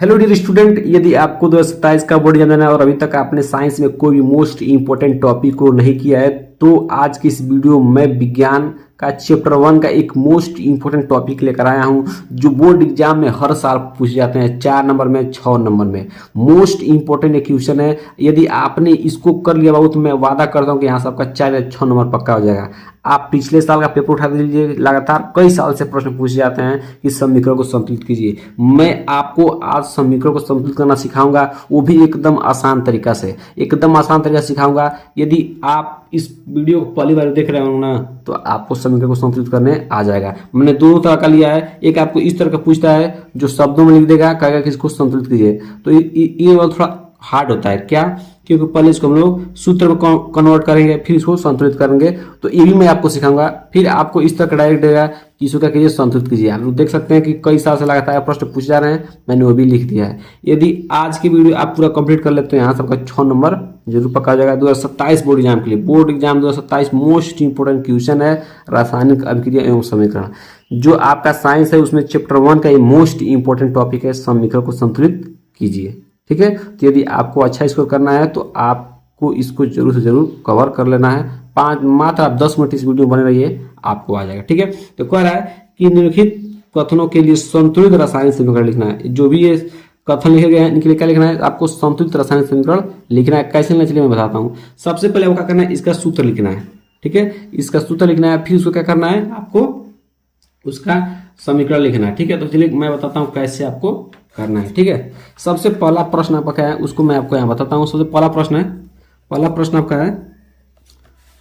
Hello dear student, यदि आपको 2027 का बोर्ड एग्जाम देना है और अभी तक आपने साइंस में कोई भी मोस्ट इंपॉर्टेंट टॉपिक को नहीं किया है तो आज की इस वीडियो में विज्ञान का चैप्टर 1 का एक मोस्ट इंपॉर्टेंट टॉपिक लेकर आया हूं जो बोर्ड एग्जाम में हर साल पूछे जाते हैं, 4 नंबर में, 6 नंबर में। मोस्ट इंपॉर्टेंट एक क्वेश्चन है। यदि आपने इसको कर लिया बाबू तो मैं वादा करता हूं कि यहाँ से आपका 4 या 6 नंबर पक्का हो जाएगा। आप पिछले साल का पेपर उठा दीजिए, लगातार कई साल से प्रश्न पूछे जाते हैं कि समीकरण को संतुलित कीजिए। मैं आपको आज समीकरण को संतुलित करना सिखाऊंगा, वो भी एकदम आसान तरीका से, एकदम आसान तरीका से सिखाऊंगा। यदि आप इस वीडियो को पहली बार देख रहे हो ना तो आपको समीकरण को संतुलित करने आ जाएगा। मैंने दोनों तरह का लिया है, एक आपको इस तरह का पूछता है जो शब्दों में लिख देगा, कहेगा कि इसको संतुलित कीजिए, तो ये वाला थोड़ा हार्ड होता है। क्या? क्योंकि पहले इसको हम लोग सूत्र में कन्वर्ट करेंगे, फिर इसको संतुलित करेंगे। तो ये भी मैं आपको सिखाऊंगा। फिर आपको इस तरह का डायरेक्ट देगा कि इसको क्या कीजिए, संतुलित कीजिए। आप लोग देख सकते हैं कि कई साल से लगातार प्रश्न पूछे जा रहे हैं, मैंने वो भी लिख दिया है। यदि आज की वीडियो आप पूरा कंप्लीट कर लेते तो यहाँ सबका 6 नंबर जरूर पक्का हो जाएगा 2027 बोर्ड एग्जाम के लिए। Board exam 2027 most important question है रासायनिक अभिक्रिया एवं समीकरण। जो आपका साइंस है उसमें चैप्टर 1 का ये मोस्ट इंपोर्टेंट टॉपिक है, समीकरण को संतुलित कीजिए। ठीक है, तो यदि आपको अच्छा स्कोर करना है तो आपको इसको जरूर से जरूर कवर कर लेना है। मात्र आप 10 मिनट इस वीडियो में बने रहिए, आपको आ जाएगा। ठीक है, तो कह रहा है कि निम्नलिखित कथनों के लिए संतुलित रासायनिक समीकरण लिखना है। जो भी ये कथन लिखे गए हैं इनके लिए क्या लिखना है, आपको संतुलित रासायनिक समीकरण लिखना है। कैसे लिखना, चलिए मैं बताता हूँ। सबसे पहले आपको क्या करना है, इसका सूत्र लिखना है। ठीक है, इसका सूत्र लिखना है, फिर उसको क्या करना है, आपको उसका समीकरण लिखना है। ठीक है, तो चलिए मैं बताता हूँ कैसे आपको करना है। ठीक है, सबसे पहला प्रश्न आपका क्या है उसको मैं आपको यहाँ बताता हूँ। सबसे पहला प्रश्न आपका है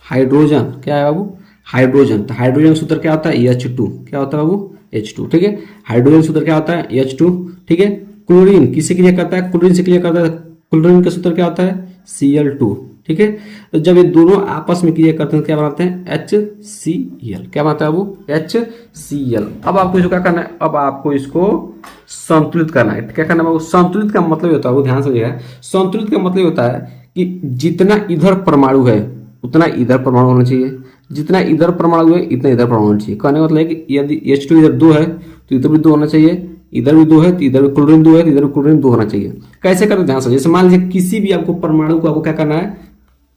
हाइड्रोजन। क्या है बाबू? हाइड्रोजन। तो हाइड्रोजन सूत्र क्या होता है, H2। क्या होता है बाबू? H2। ठीक है, हाइड्रोजन सूत्र क्या होता है, H2। ठीक है, क्लोरीन किससे क्रिया करता है, क्लोरीन से क्रिया करता है। क्लोरीन का सूत्र क्या होता है, Cl2। ठीक है, तो जब ये दोनों आपस में क्रिया करते हैं क्या बनाते हैं, HCl। क्या बनाता है बाबू, HCl। अब आपको इसको क्या करना है, अब आपको इसको संतुलित करना है। क्या करना है बाबू, संतुलित का मतलब होता है, वो ध्यान समझिएगा, संतुलित का मतलब होता है कि जितना इधर परमाणु है उतना इधर परमाणु होना चाहिए, जितना इधर परमाणु है इतना इधर परमाणु होना चाहिए। कहने का मतलब है कि यदि H2 इधर 2 है तो इधर भी 2 होना चाहिए, इधर भी 2 है तो इधर भी क्लोरीन 2 है तो इधर भी क्लोरीन 2 होना चाहिए। कैसे करते ध्यान से, जैसे मान लीजिए किसी भी आपको परमाणु को आपको क्या करना है,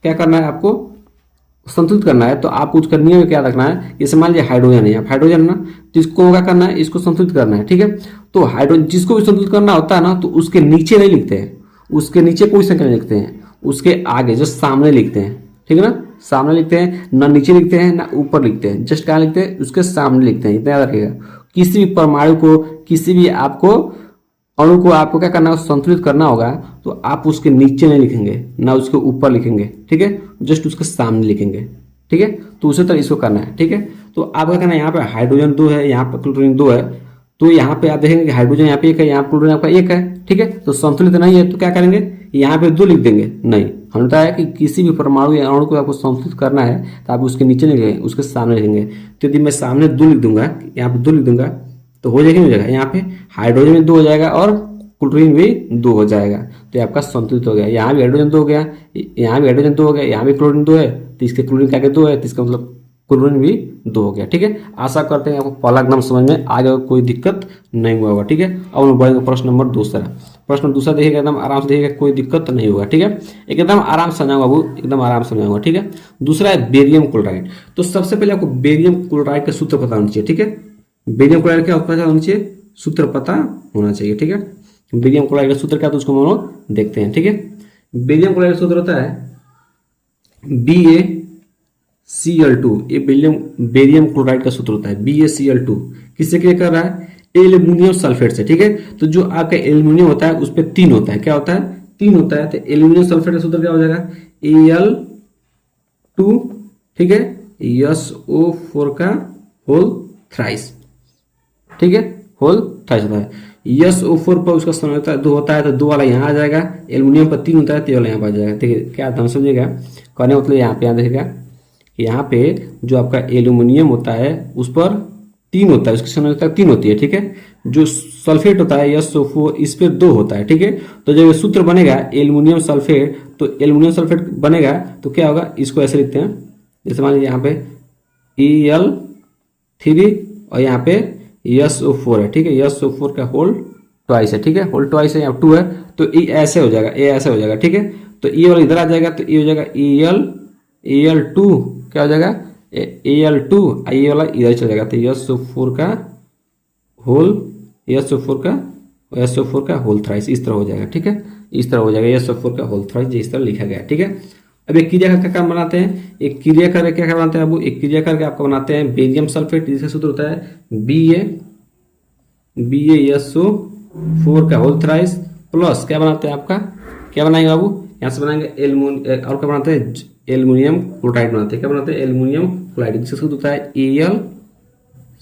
आपको संतुलित करना है, तो आपको उसका नियम क्या रखना है। जैसे मान लीजिए हाइड्रोजन है, हाइड्रोजन ना, तो इसको क्या करना है, इसको संतुलित करना है। ठीक है, तो हाइड्रोजन जिसको भी संतुलित करना होता है ना तो उसके नीचे नहीं लिखते हैं, उसके नीचे कोई संख्या नहीं लिखते हैं, उसके आगे जो सामने लिखते हैं। ठीक है ना, सामने लिखते हैं, ना नीचे लिखते हैं ना ऊपर लिखते हैं, जस्ट क्या लिखते हैं, उसके सामने लिखते हैं। इतना याद रखिएगा। किसी भी परमाणु को, किसी भी आपको अणु को आपको क्या करना है, संतुलित करना होगा तो आप उसके नीचे नहीं लिखेंगे ना उसके ऊपर लिखेंगे। ठीक है, जस्ट उसके सामने लिखेंगे। ठीक है, तो उसी तरह इसको करना है। ठीक है, तो आप क्या करना है, यहाँ पे हाइड्रोजन 2 है, यहाँ पे क्लोरीन 2 है, तो यहाँ पे आप देखेंगे कि हाइड्रोजन यहाँ पे 1 है, यहाँ क्लोरीन आपका 1 है। ठीक है, तो संतुलित नहीं है तो क्या करेंगे, यहाँ पे 2 लिख देंगे। नहीं, हमने बताया कि किसी भी परमाणु या अणु को आपको संतुलित करना है तो आप उसके नीचे नहीं लिखेंगे, उसके सामने लिखेंगे। तो यदि मैं सामने 2 लिख दूंगा, यहाँ पे 2 लिख दूंगा तो हो जाएगा, नहीं हो जाएगा, यहाँ पे हाइड्रोजन भी 2 हो जाएगा और क्लोरीन भी 2 हो जाएगा, तो आपका संतुलित हो गया। यहाँ भी हाइड्रोजन 2 हो गया, यहाँ भी हाइड्रोजन 2 हो गया, यहाँ भी क्लोरीन 2 है तो इसके क्लोरीन का 2 है तो इसका मतलब क्लोरीन भी 2 हो गया। ठीक है, आशा करते हैं आपको पहला एकदम समझ में आ गया, कोई दिक्कत नहीं हुआ होगा। ठीक है, अब हम बढ़ेंगे प्रश्न नंबर दूसरा। प्रश्न दूसरा देखिएगा, एकदम आराम से देखिएगा, कोई दिक्कत नहीं होगा। ठीक है, एकदम आराम से समझाऊंगा बाबू, एकदम आराम से समझाऊंगा। ठीक है, दूसरा है बेरियम क्लोराइड। तो सबसे पहले आपको बेरियम क्लोराइड का सूत्र पता होना चाहिए। ठीक है, बेरियम क्लोराइड क्या पता होना चाहिए, सूत्र पता होना चाहिए। ठीक है, बेरियम क्लोराइड का सूत्र क्या है तो उसको हम लोग देखते हैं। ठीक है, बेरियम क्लोराइड का सूत्र होता है BaCl2। ये बेरियम क्लोराइड का सूत्र होता है BaCl2। किससे क्रिया कर रहा है, एल्यूमिनियम सल्फेट से। ठीक है, तो जो आपका एल्यूमिनियम होता है उस पर 3 होता है। क्या होता है, 3 होता है। तो एल्यूमिनियम सल्फेट का सूत्र क्या हो जाएगा, Al2। ठीक है, SO4 का होल थ्राइस। ठीक है, होल थ्राइस होता है। SO4 पर उसका समय होता है 2 होता है तो 2 वाला यहाँ आ जाएगा, एल्यूमिनियम पर 3 होता है तो ये वाला यहाँ पर आ जाएगा। ठीक है, क्या हम समझिएगा, कहने मतलब यहाँ पे, यहाँ देखिएगा, यहाँ पे जो आपका एल्यूमिनियम होता है उस पर 3 होता है, उसकी संयोजकता 3 होती है। ठीक है, जो सल्फेट होता है SO4 इस पर 2 होता है। ठीक है, तो जब ये सूत्र बनेगा एल्यूमिनियम सल्फेट, तो एल्यूमिनियम सल्फेट बनेगा तो क्या होगा, इसको ऐसे लिखते हैं, जैसे मान लीजिए यहाँ पे Al3 और यहाँ पे SO4 है। ठीक है, SO4 का होल ट्वाइस है, ठीक है, होल ट्वाइस है, यहाँ 2 है, तो ये ऐसे हो जाएगा, ये ऐसे हो जाएगा, ठीक है। तो ये वाला इधर आ जाएगा, तो ये हो जाएगा AL2, क्या हो जाएगा AL2, ये वाला इधर चल जाएगा, तो SO4 का होल, SO4 का होल थ्राइस, इस तरह हो जाएगा, ठीक है, इस तरह हो जाएगा SO4 का होल थ्राइस, इस तरह लिखा गया है, ठीक है। अब एक क्रिया का काम बनाते हैं, एक क्रिया करके क्या बनाते हैं, अब एक क्रिया करके आपको बनाते हैं बेरियम सल्फेट, जिसका सूत्र होता है BaSO4 का होल थ्राइस प्लस क्या बनाते हैं आपका, क्या बनाएंगे बाबू, यहाँ से बनाएंगे और क्या बनाते हैं, एल्यूमिनियम क्लोराइड बनाते हैं, क्या बनाते हैं, एल्यूमिनियम क्लोराइड, जिसका सूत्र होता है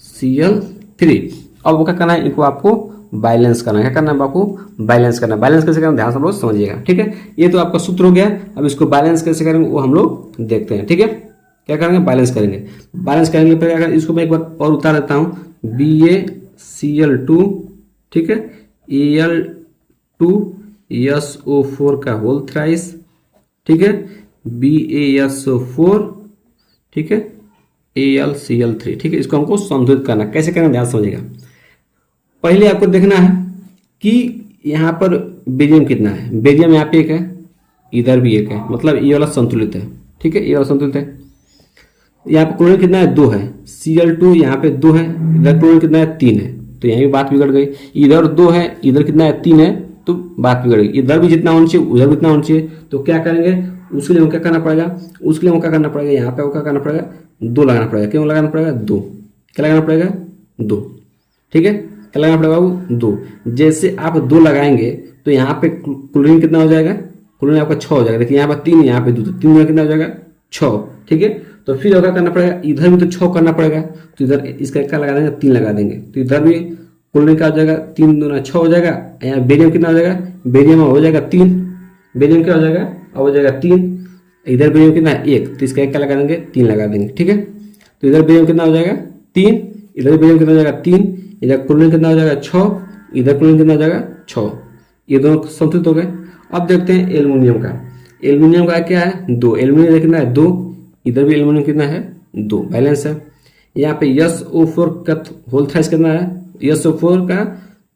AlCl3। अब वो क्या करना है, इनको आपको बैलेंस करना है, क्या करना है आपको, बैलेंस करना है। बैलेंस कैसे करना, ध्यान से हम लोग समझिएगा, ठीक है। ये तो आपका सूत्र हो गया, अब इसको बैलेंस कैसे करेंगे वो हम लोग देखते हैं, ठीक है। क्या करेंगे, बैलेंस करेंगे, बैलेंस करेंगे फिर अगर इसको मैं एक बार और उतार देता हूँ, BaCl2, ठीक है, Al2SO4 का होल थ्राइस, ठीक है, BaSO4, ठीक है, AlCl3, ठीक है। इसको हमको संतुलित करना, कैसे करना ध्यान समझिएगा। पहले आपको देखना है कि यहाँ पर बेरियम कितना है, बेरियम यहाँ पे एक है, इधर भी एक है, मतलब ये वाला संतुलित है, ठीक है, ये वाला संतुलित है। यहाँ पे क्लोरीन कितना है, 2 है, Cl2 यहाँ पे 2 है, इधर क्लोरीन कितना है, 3 है, तो यहाँ भी बात बिगड़ गई, इधर 2 है, इधर कितना है, 3 है, तो बात बिगड़ गई, इधर भी जितना होना चाहिए उधर भी इतना होना चाहिए, तो क्या करेंगे, उसके लिए क्या करना पड़ेगा, उसके लिए क्या करना पड़ेगा, यहाँ पे क्या करना पड़ेगा, 2 लगाना पड़ेगा, क्यों लगाना पड़ेगा, 2, क्या लगाना पड़ेगा, 2, ठीक है, क्या लगाना पड़ेगा बाबू, 2। जैसे आप 2 लगाएंगे तो यहाँ पे क्लोरीन कितना हो जाएगा, क्लोरीन आपका 6 हो जाएगा, देखिए यहाँ पर 3, यहाँ पे 2, तो 3 में कितना हो जाएगा, 6, ठीक है। तो फिर क्या करना पड़ेगा, इधर भी तो 6 करना पड़ेगा, तो इधर इसका क्या लगा देंगे, 3 लगा देंगे, तो इधर भी क्लोरीन का हो जाएगा 3 दूना 6 हो जाएगा, यहाँ बेरियम कितना हो जाएगा, बेरियम हो जाएगा 3, बेरियम क्या हो जाएगा, अब हो जाएगा 3, इधर बेरियम कितना है 1, तो इसका क्या लगा देंगे, 3 लगा देंगे, ठीक है। तो इधर बेरियम कितना हो जाएगा 3, इधर बेरियम कितना हो जाएगा 3, इधर क्लोरीन कितना हो जाएगा 6, इधर क्लोरीन कितना हो जाएगा 6, ये दोनों संतुलित हो गए। अब देखते हैं एल्यूमिनियम का, एल्यूमिनियम का क्या है, 2, एल्यूमिनियम कितना है 2, इधर भी एल्यूमिनियम कितना है 2, बैलेंस है। यहाँ पे SO4 का होल थ्राइस कितना है, SO4 का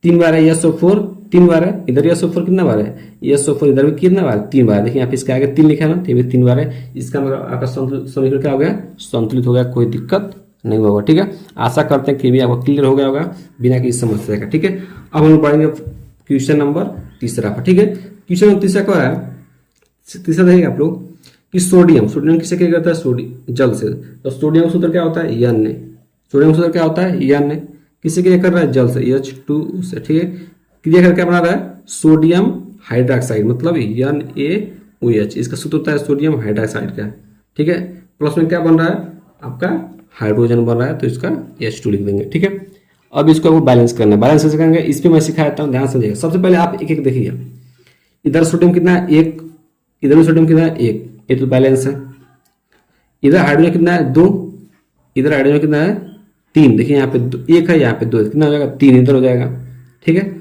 3 बार है, SO4 3 बार है, इधर SO4 कितना बार है, SO4 इधर भी कितना बार, 3 बार, देखिए यहाँ पे इसके आगे 3 लिखा है ना, तो ये भी 3 बार है, इसका मतलब आपका समीकरण क्या हो गया, संतुलित हो गया, कोई दिक्कत नहीं होगा, ठीक है। आशा करते हैं कि भी आपको क्लियर हो गया होगा बिना किसी समस्या का, ठीक है। अब हम पढ़ेंगे क्वेश्चन नंबर तीसरा पर, ठीक है। क्वेश्चन नंबर तीसरा क्या है, तीसरा देखिए आप लोग कि सोडियम किससे क्या करता है, जल से, तो सोडियम का सूत्र क्या होता है, N, सोडियम का सूत्र क्या होता है, N, किससे क्रिया कर रहा है, जल से, H2 से, ठीक है। क्रिया करके बना रहा है सोडियम हाइड्रोक्साइड, मतलब NaOH, इसका सूत्र होता है सोडियम हाइड्रोक्साइड का, ठीक है। प्लस में क्या बन रहा है आपका, हाइड्रोजन बन रहा है, तो इसका H2 लिख देंगे, ठीक है। अब इसको आपको बैलेंस करना है, बैलेंस कैसे करेंगे इस पे मैं सिखा देता हूँ, ध्यान समझिएगा। सबसे पहले आप एक एक देखिए, इधर सोडियम कितना है 1, इधर भी सोडियम कितना है 1, ये तो बैलेंस है। इधर हाइड्रोजन कितना है 2, इधर हाइड्रोजन कितना है 3, देखिए यहाँ पे 1 है, यहाँ पे 2 है, कितना हो जाएगा 3, इधर हो जाएगा, ठीक है।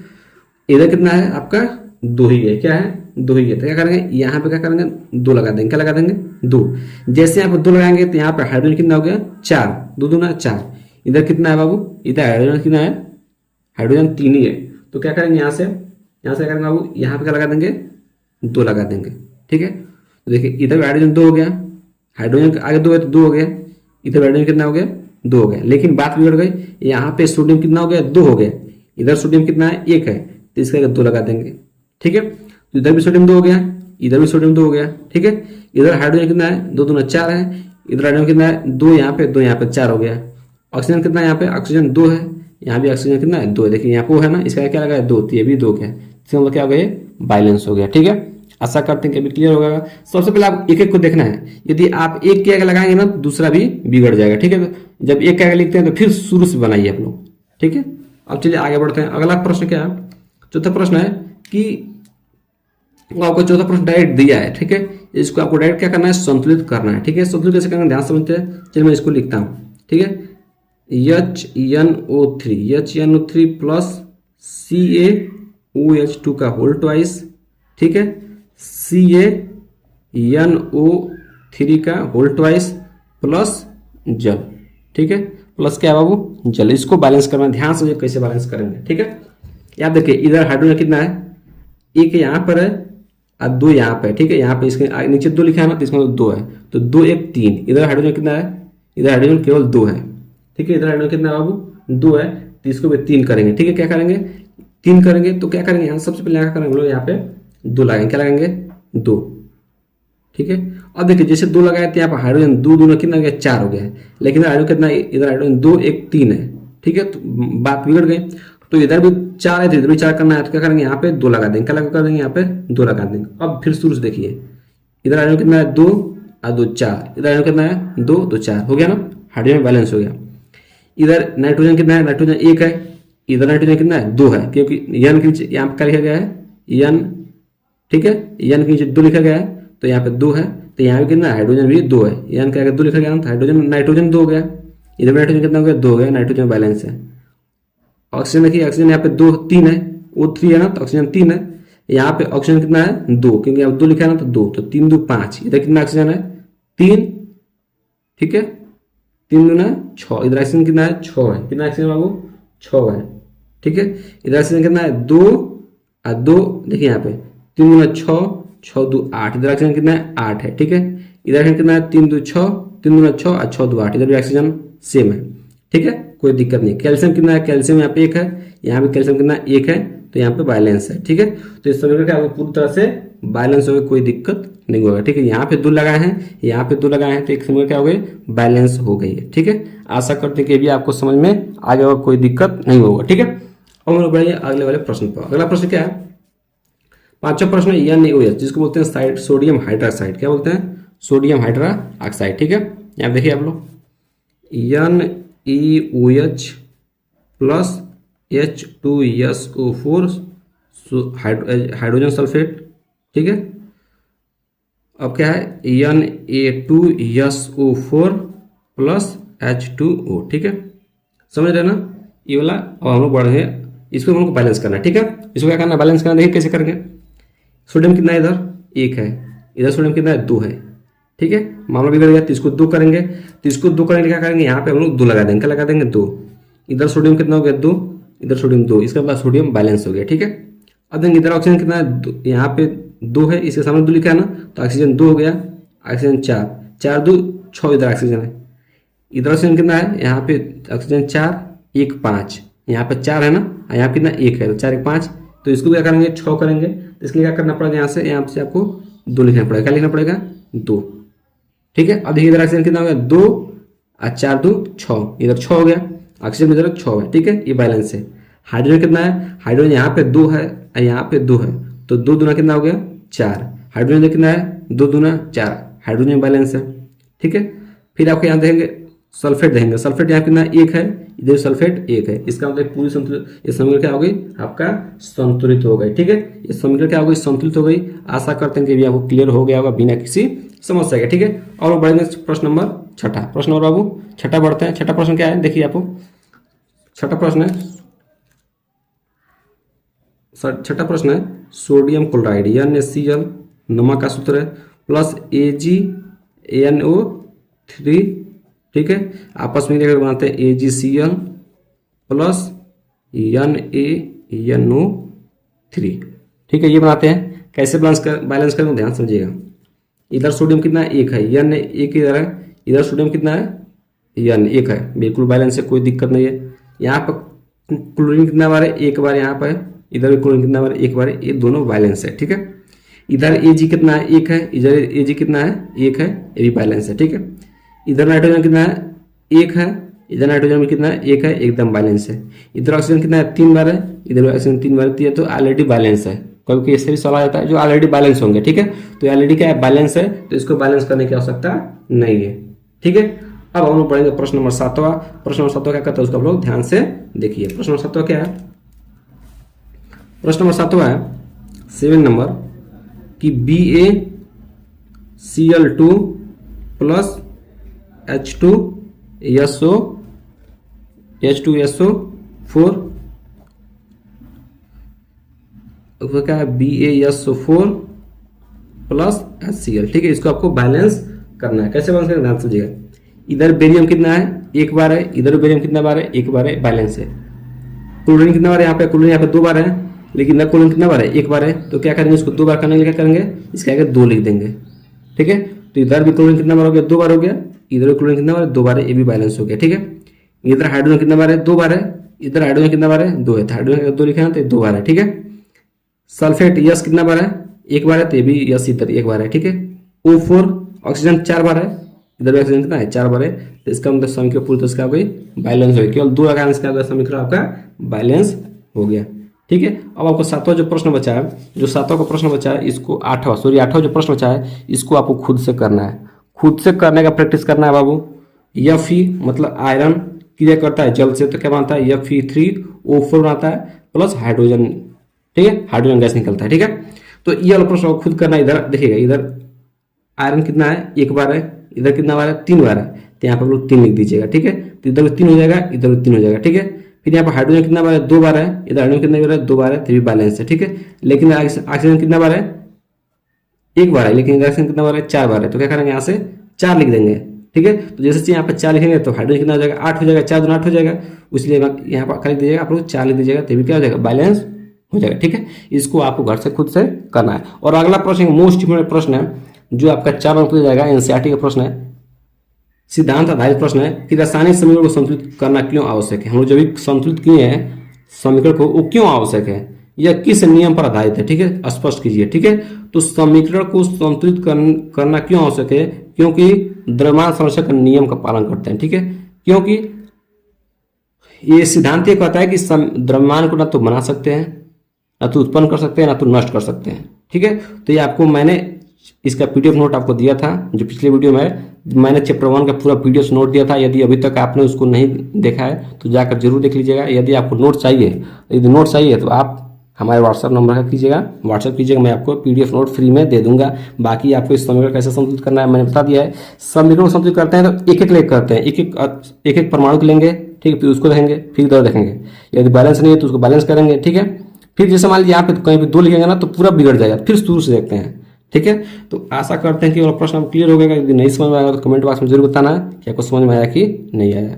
इधर कितना है आपका 2 ही है, क्या है 2 ही है, तो क्या करेंगे यहाँ पे क्या करेंगे 2 लगा देंगे, क्या लगा देंगे 2। जैसे यहाँ पे 2 लगाएंगे तो यहाँ पे हाइड्रोजन कितना हो गया 4, 2 दूना 4, इधर कितना है बाबू, इधर हाइड्रोजन कितना है, हाइड्रोजन 3 ही है, तो क्या करेंगे यहाँ से क्या करेंगे बाबू, यहाँ पे क्या लगा देंगे 2 लगा देंगे, ठीक है। तो देखिए इधर हाइड्रोजन 2 हो गया, हाइड्रोजन आगे 2 है तो 2 हो गया, इधर हाइड्रोजन कितना हो गया 2 हो गया, लेकिन बात बिगड़ गई, यहाँ पे सोडियम कितना हो गया 2 हो गया, इधर सोडियम कितना है 1 है, तो इसका 2 लगा देंगे, ठीक है। तो इधर भी सोडियम 2 हो गया, इधर भी सोडियम 2 हो गया, ठीक है। इधर हाइड्रोजन कितना है 2 दूना 4 है, इधर हाइड्रोजन कितना है 2 यहाँ पे 2 यहाँ पे 4 हो गया। ऑक्सीजन कितना है यहाँ पे, ऑक्सीजन 2 है, यहाँ भी ऑक्सीजन कितना है 2 है, देखिए यहाँ पे है ना, इसका क्या लगा है 2, तो ये भी 2 क्या है, इसका मतलब क्या हो गया बैलेंस हो गया, ठीक है। आशा करते हैं कि अभी क्लियर हो गया। सबसे पहले आप एक एक को देखना है, यदि आप एक के आगे लगाएंगे ना दूसरा भी बिगड़ जाएगा, ठीक है। जब एक के आगे लिखते हैं तो फिर शुरू से बनाइए आप लोग, ठीक है। अब चलिए आगे बढ़ते हैं। अगला प्रश्न क्या है, चौथा प्रश्न है कि आपको चौथा प्रश्न डायरेक्ट दिया है, ठीक है। इसको आपको डायरेक्ट क्या करना है, संतुलित करना है, ठीक है। संतुलित कैसे करना है ध्यान समझते हैं, चलिए मैं इसको लिखता हूँ, ठीक है। HNO3 प्लस CaOH2 का होल ट्वाइस, ठीक है, CaNO3 का होल ट्वाइस प्लस जल, ठीक है, प्लस क्या है बाबू जल। इसको बैलेंस करना, ध्यान से कैसे बैलेंस करेंगे, ठीक है। आप देखिए इधर हाइड्रोजन कितना है, एक यहाँ पर है और दो यहाँ पे, ठीक है। यहाँ पे इसके नीचे दो लिखा है ना, तो इसमें दो है, तो दो एक तीन। इधर हाइड्रोजन कितना है, इधर हाइड्रोजन केवल दो है, ठीक है। इधर हाइड्रोजन कितना है बाबू, दो है, तो इसको भी तीन करेंगे, ठीक है। क्या करेंगे, तीन करेंगे, तो क्या करेंगे यहाँ सबसे पहले क्या करेंगे हम लोग, यहाँ पे दो लगाएंगे, क्या लगाएंगे, दो, ठीक है। अब देखिए जैसे दो लगाए तो यहाँ पर हाइड्रोजन दो दूना कितना हो गया, चार हो गया है, लेकिन हाइड्रोजन कितना, इधर हाइड्रोजन दो एक तीन है, ठीक है। तो बात बिगड़ गई, तो इधर भी चार है तो इधर भी चार करना है, तो क्या करेंगे यहाँ पे दो लगा देंगे, क्या लगा कर देंगे, यहाँ पे दो लगा देंगे। अब फिर शुरू से देखिए, इधर हाइड्रोजन कितना है, दो और दो चार, इधर हाइड्रोजन कितना है, दो दो चार, हो गया ना, हाइड्रोजन बैलेंस हो गया। इधर नाइट्रोजन कितना है, नाइट्रोजन एक है, इधर नाइट्रोजन कितना है, दो है, क्योंकि यन के नीचे यहाँ पे क्या लिखा गया है, यन, ठीक है। यन के नीचे दो लिखा गया है, तो यहाँ पे दो है, तो यहाँ पे कितना हाइड्रोजन भी दो है, यन क्या दो लिखा गया ना, तो हाइड्रोजन नाइट्रोजन दो हो गया, इधर नाइट्रोजन कितना हो गया, दो हो गया, नाइट्रोजन बैलेंस है। ऑक्सीजन देखिए, ऑक्सीजन यहाँ पे दो तीन है, वो थ्री है ना, तो ऑक्सीजन तीन है। यहाँ पे ऑक्सीजन कितना है, दो, क्योंकि यहाँ दो लिखा है ना, तो दो, तो तीन दो पांच, इधर कितना ऑक्सीजन है, तीन, ठीक है, तीन दूना छः, इधर ऑक्सीजन कितना है, छः है, कितना ऑक्सीजन बाबू, छः है, ठीक है। इधर ऑक्सीजन कितना है, दो और दो, देखिए यहाँ पे तीन दूना छः, छः दो आठ, इधर ऑक्सीजन कितना है, आठ है, ठीक है। इधर ऑक्सीजन कितना है, तीन दो छः, तीन दूना छः और छः दो आठ, इधर भी ऑक्सीजन सेम है, ठीक है, कोई दिक्कत नहीं। कैल्शियम कितना है, कैल्शियम यहाँ पे एक है, यहाँ पे कैल्शियम कितना एक है, तो यहाँ पे बैलेंस है, ठीक है। तो इस समीकरण का पूरी तरह से बैलेंस हो गया, कोई दिक्कत नहीं होगा, ठीक है। यहाँ पे दो लगाए हैं, यहाँ पे दो लगाए हैं, तो एक समीकरण क्या हो गई, बैलेंस हो गई है, ठीक है। आशा करते हैं कि भी आपको समझ में आ गया होगा, कोई दिक्कत नहीं होगा, ठीक है। अब हम लोग बढ़ेंगे अगले वाले प्रश्न पर। अगला प्रश्न क्या है, पांचवा प्रश्न है NaOH, जिसको बोलते हैं साइड सोडियम हाइड्रोक्साइड, क्या बोलते हैं, सोडियम हाइड्रोक्साइड, ठीक है। यहाँ देखिए आप लोग NaOH plus H2SO4 hydrogen sulphate, ठीक है। अब क्या है, Na2SO4 प्लस H2O, ठीक है, समझ रहे ना ये वाला। अब हम लोग बढ़ गए, इसको हम लोग बैलेंस करना है, ठीक है। इसको क्या करना है, बैलेंस करना, देखिए कैसे करेंगे। सोडियम कितना है, इधर एक है, इधर सोडियम कितना है, दो है, ठीक है। मामला बिगड़ गया, तो इसको दो करेंगे, तो इसको दो करेंगे, क्या करेंगे, यहाँ पे हम लोग दो लगा देंगे, क्या लगा देंगे, दो। इधर सोडियम कितना हो गया, दो, इधर सोडियम दो, इसका बाद सोडियम बैलेंस हो गया, ठीक है। अब देखेंगे इधर ऑक्सीजन कितना है, यहाँ पे दो है, इसके सामने दो लिखा है ना, तो ऑक्सीजन दो हो गया, ऑक्सीजन चार, चार दो छः, इधर ऑक्सीजन है, इधर ऑक्सीजन कितना है, यहाँ पे ऑक्सीजन चार, एक पाँच, यहाँ पे चार है ना, यहाँ कितना एक है, तो चार एक पाँच, तो इसको क्या करेंगे, छः करेंगे, तो इसके लिए क्या करना पड़ेगा, यहाँ से आपको दो लिखना पड़ेगा, क्या लिखना पड़ेगा, दो, ठीक है। अब देखिए इधर ऑक्सीजन कितना हो गया, दो और चार दो छः, इधर छः हो गया, ऑक्सीजन इधर छः है, ठीक है, ये बैलेंस है। हाइड्रोजन कितना है, हाइड्रोजन यहाँ पे दो है और यहाँ पे दो है, तो दो दूना कितना हो गया, चार। हाइड्रोजन कितना है, दो दूना चार, हाइड्रोजन बैलेंस है, ठीक है। फिर आपको यहाँ देखेंगे सल्फेट देखेंगे, सल्फेट यहाँ कितना एक है, इधर सल्फेट एक है, इसका मतलब पूरी संतुलित, ये समीकरण क्या हो गई, आपका संतुलित हो गई, ठीक है। ये समीकरण क्या हो गई, संतुलित हो गई। आशा करते हैं कि भी आपको क्लियर हो गया होगा बिना किसी समस्या के, ठीक है। और बढ़ेंगे प्रश्न नंबर छठा, प्रश्न नंबर बाबू छठा बढ़ते हैं। छठा प्रश्न क्या है, देखिए आपको छठा प्रश्न है, छठा प्रश्न है सोडियम क्लोराइड NaCl नमक का सूत्र है प्लस AgNO3, ठीक है। आपस में लेकर बनाते हैं AgCl प्लस NaNO3, ठीक है, ये बनाते हैं। कैसे बैलेंस करेंगे ध्यान समझिएगा। इधर सोडियम कितना है, एक है, N एक इधर है, इधर सोडियम कितना है, N एक है, बिल्कुल बैलेंस है, कोई दिक्कत नहीं है। यहाँ पर क्लोरीन कितना बार है, एक बार यहाँ पर, इधर भी क्लोरीन कितना बार, एक बार, ये दोनों बैलेंस है, ठीक है। इधर Ag कितना है, एक है, इधर Ag कितना है, एक है, ये भी बैलेंस है, ठीक है। इधर नाइट्रोजन कितना है, एक है, इधर नाइट्रोजन में कितना है, एक है, एकदम बैलेंस है। इधर ऑक्सीजन कितना है, तीन बार है, इधर ऑक्सीजन तीन बार है, तो ऑलरेडी बैलेंस है। क्योंकि इससे भी सवाल आता है जो ऑलरेडी बैलेंस होंगे, ठीक है। तो ऑलरेडी क्या है, बैलेंस है, तो इसको बैलेंस करने की आवश्यकता नहीं है, ठीक है। अब हम लोग पढ़ेंगे प्रश्न नंबर सातवां। प्रश्न नंबर सातवां क्या कहता है, उसको आप लोग ध्यान से देखिए। प्रश्न नंबर सातवां क्या है, प्रश्न नंबर सातवां है 7 नंबर कि BaCl2 प्लस H2SO4 क्या है, BaSO4 प्लस HCl, ठीक है। इसको आपको बैलेंस करना है। कैसे बैलेंस करना है, ध्यान समझिएगा। इधर बेरियम कितना है, एक बार है, इधर बेरियम कितना बार है, एक बार है, बैलेंस है। क्लोरीन कितना बार है यहाँ पे, क्लोरीन यहाँ पे 2 बार है, लेकिन क्लोरीन कितना बार है, 1 बार है। तो क्या करेंगे, इसको 2 बार करने के लिए क्या करेंगे, इसके आगे 2 लिख देंगे। ठीक है, तो इधर भी क्लोरीन कितना बार हो गया, 2 बार हो गया। इधर भी क्लोरीन कितना बार है, 2 बार है, ये भी बैलेंस हो गया। ठीक है, इधर हाइड्रोजन कितना बार है, 2 बार है। इधर हाइड्रोजन कितना बार है, 2 है। हाइड्रोजन 2 लिखा है तो 2 बार है। ठीक है, सल्फेट यस कितना बार है, 1 बार है, तो ये भी यस इधर 1 बार है। ठीक है, O4 ऑक्सीजन 4 बार है, इधर भी ऑक्सीजन कितना है, 4 बार है। तो इसका मतलब समीकरण पूरी तरह से आपका बैलेंस हो गया, केवल 2 लगाने से क्या समीकरण आपका बैलेंस हो गया। ठीक है, अब आपको 7वां जो प्रश्न बचा है, जो 7वां का प्रश्न बचा है, इसको 8वां जो प्रश्न बचा है, इसको आपको खुद से करना है। खुद से करने का प्रैक्टिस करना है बाबू। Fe मतलब आयरन क्रिया करता है जल से, तो क्या बनता है, Fe3O4 बनाता है प्लस हाइड्रोजन। ठीक है, हाइड्रोजन गैस निकलता है। ठीक है, तो ये वाला प्रश्न खुद करना है। इधर देखिएगा, इधर आयरन कितना है, 1 बार है, इधर कितना बार है, 3 बार है, तो यहाँ पर लोग 3 लिख दीजिएगा। ठीक है, तो इधर 3 हो जाएगा, इधर 3 हो जाएगा। ठीक है, फिर यहाँ पर हाइड्रोजन कितना बार है, 2 बार है, इधर हाइड्रोजन कितना बार है, 2 बार है, तो भी बैलेंस है। ठीक है, लेकिन ऑक्सीजन कितना बार है, 1 बार है, लेकिन इधर ऑक्सीजन कितना बार है, 4 बार है, तो क्या करेंगे, यहाँ से 4 लिख देंगे। ठीक है, तो जैसे चाहिए यहाँ पर 4 लिखेंगे तो हाइड्रोजन कितना हो जाएगा, 8 हो जाएगा, 4 दूना 8 हो जाएगा, इसलिए यहाँ पर क्या लिख दीजिएगा, आप लोग 4 लिख दीजिएगा, तो भी क्या हो जाएगा, बैलेंस हो जाएगा। ठीक है, इसको आपको घर से खुद से करना है। और अगला प्रश्न मोस्ट इंपोर्टेंट प्रश्न है, जो आपका 4 अंक पूछा जाएगा, एनसीईआरटी का प्रश्न है, सिद्धांत आधारित प्रश्न है कि रासायनिक समीकरण को संतुलित करना क्यों आवश्यक है। हम लोग जब भी संतुलित किए हैं समीकरण को, वो क्यों आवश्यक है, यह किस नियम पर आधारित है। ठीक है, स्पष्ट कीजिए। ठीक है, तो समीकरण को संतुलित करना क्यों आवश्यक है, क्योंकि द्रव्यमान संरक्षण का नियम का पालन करते हैं। ठीक है, क्योंकि ये सिद्धांत ये कहता है कि द्रव्यमान को ना तो बना सकते हैं, ना तो उत्पन्न कर सकते हैं, ना तो नष्ट कर सकते हैं। ठीक है, तो ये आपको मैंने इसका पीडीएफ नोट आपको दिया था, जो पिछले वीडियो में मैंने चैप्टर 1 का पूरा पीडीएफ नोट दिया था। यदि अभी तक आपने उसको नहीं देखा है तो जाकर जरूर देख लीजिएगा। यदि आपको नोट चाहिए, यदि नोट चाहिए तो आप हमारे व्हाट्सएप नंबर का कीजिएगा, व्हाट्सएप कीजिएगा, मैं आपको पीडीएफ नोट फ्री में दे दूंगा। बाकी आपको इस समीकरण कैसे संतुलित करना है मैंने बता दिया है। समीकरण को संतुलित करते हैं तो एक एक लेकर करते हैं, एक एक परमाणु को लेंगे। ठीक है, फिर उसको देखेंगे, फिर इधर देखेंगे, यदि बैलेंस नहीं है तो उसको बैलेंस करेंगे। ठीक है, फिर जैसे मान लीजिए यहाँ पे कहीं भी 2 लिखेंगे ना तो पूरा बिगड़ जाएगा, फिर शुरू से देखते हैं। ठीक है, तो आशा करते हैं कि प्रश्न क्लियर हो गया। यदि नहीं समझ में आएगा तो कमेंट बॉक्स में जरूर बताना कि आपको समझ में आया कि नहीं आया।